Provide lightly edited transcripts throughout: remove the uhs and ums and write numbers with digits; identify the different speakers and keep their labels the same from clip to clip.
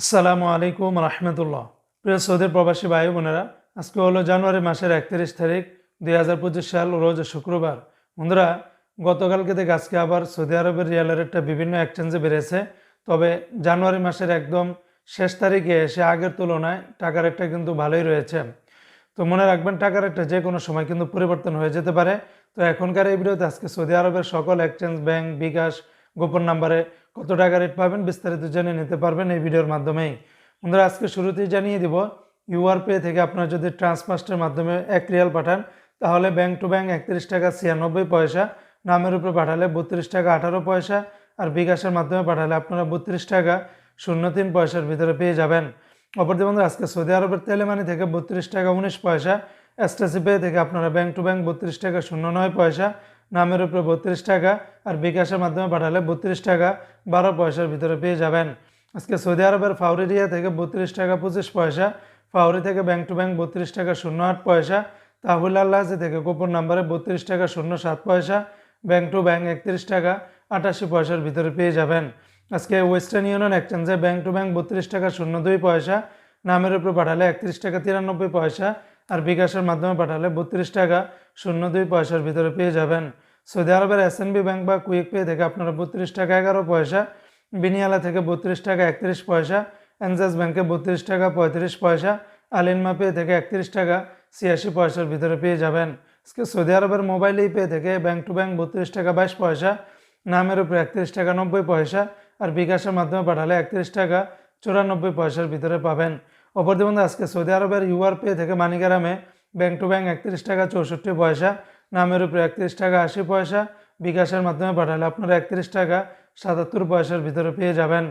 Speaker 1: আসসালামু আলাইকুম রহমতুল্লাহ। প্রিয় সৌদি প্রবাসী ভাই বোনেরা, আজকে হলো জানুয়ারি মাসের 31 তারিখ 2025 সাল, রোজ শুক্রবার। বন্ধুরা, গতকালকে থেকে আজকে আবার সৌদি আরবের রিয়ালের রেটটা বিভিন্ন এক্সচেঞ্জে বেড়েছে। তবে জানুয়ারি মাসের একদম শেষ তারিখে এসে আগের তুলনায় টাকার রেটটা কিন্তু ভালোই রয়েছে। তো মনে রাখবেন, টাকার রেটটা যে কোনো সময় কিন্তু পরিবর্তন হয়ে যেতে পারে। তো এখনকার এই ভিডিওতে আজকে সৌদি আরবের সকল এক্সচেঞ্জ, ব্যাংক, বিকাশ, গোপন নাম্বারে কত টাকা রেট পাবেন বিস্তারিত জেনে নিতে পারবেন এই ভিডিওর মাধ্যমেই। বন্ধুরা, আজকে শুরুতেই জানিয়ে দিব, ইউআর পে থেকে আপনারা যদি ট্রান্সফার্স্টের মাধ্যমে 1 রিয়াল পাঠান, তাহলে ব্যাংক টু ব্যাংক 31 টাকা 96 পয়সা, নামের উপরে পাঠালে 32 টাকা 18 পয়সা, আর বিকাশের মাধ্যমে পাঠালে আপনারা 32 টাকা 03 পয়সার ভিতরে পেয়ে যাবেন। অপরদিকে বন্ধুরা, আজকে সৌদি আরবের তেলেমানি থেকে 32 টাকা 19 পয়সা, এসটিসি পে থেকে আপনারা ব্যাংক টু ব্যাংক 32 টাকা 09 পয়সা, নামের উপরে 32 টাকা, আর বিকাশের মাধ্যমে পাঠালে 32 টাকা 12 পয়সার ভিতরে পেয়ে যাবেন। আজকে সৌদি আরবের ফাউরি রিয়া থেকে 32 টাকা 25 পয়সা, ফাউরি থেকে ব্যাংক টু ব্যাংক 32 টাকা 08 পয়সা, তাহবিল আল্লাহজি থেকে গোপন নাম্বারে 32 টাকা 07 পয়সা, ব্যাংক টু ব্যাংক 31 টাকা 88 পয়সার ভিতরে পেয়ে যাবেন। আজকে ওয়েস্টার্ন ইউনিয়ন এক্সচেঞ্জে ব্যাংক টু ব্যাংক 32 টাকা 02 পয়সা, নামের উপরে পাঠালে 31 টাকা 93 পয়সা, আর বিকাশের মাধ্যমে পাঠালে 32 টাকা 02 পয়সার ভিতরে পেয়ে যাবেন। সৌদি আরবের এসএনবি ব্যাংক বা কুইক পে থেকে আপনারা 32 টাকা 11 পয়সা, বিনিয়ালা থেকে 32 টাকা 31 পয়সা, এনজাস ব্যাংকে 32 টাকা 35 পয়সা, আলিনমা পে থেকে 31 টাকা 86 পয়সার ভিতরে পেয়ে যাবেন। আজকে সৌদি আরবের মোবাইল ই পে থেকে ব্যাংক টু ব্যাংক 32 টাকা 22 পয়সা, নামের উপরে 31 টাকা 90 পয়সা, আর বিকাশের মাধ্যমে পাঠালে 31 টাকা 94 পয়সার ভিতরে পাবেন। অপরদিকে বন্ধু, আজকে সৌদি আরবের ইউআর পে থেকে মানিগ্রামে ব্যাংক টু ব্যাংক 31 টাকা 64 পয়সা, নামের উপরে 31 টাকা 80 পয়সা, বিকাশের মাধ্যমে পাঠালে আপনারা 31 টাকা 77 পয়সার ভিতরে পেয়ে যাবেন।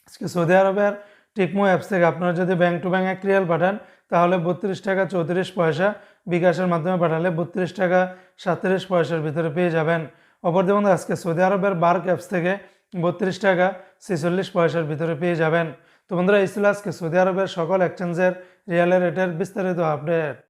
Speaker 1: আজকে সৌদি আরবের টিকমো অ্যাপস থেকে আপনারা যদি ব্যাংক টু ব্যাংক 1 রিয়াল পাঠান, তাহলে 32 টাকা 34 পয়সা, বিকাশের মাধ্যমে পাঠালে 32 টাকা 37 পয়সার ভিতরে পেয়ে যাবেন। অপরদিকে বন্ধু, আজকে সৌদি আরবের বার্ক অ্যাপস থেকে 32 টাকা 46 পয়সার ভিতরে পেয়ে যাবেন। তো বন্ধুরা, এই ছিল আজকে সৌদি আরবের সকল এক্সচেঞ্জের রিয়ালের রেটের বিস্তারিত আপডেট।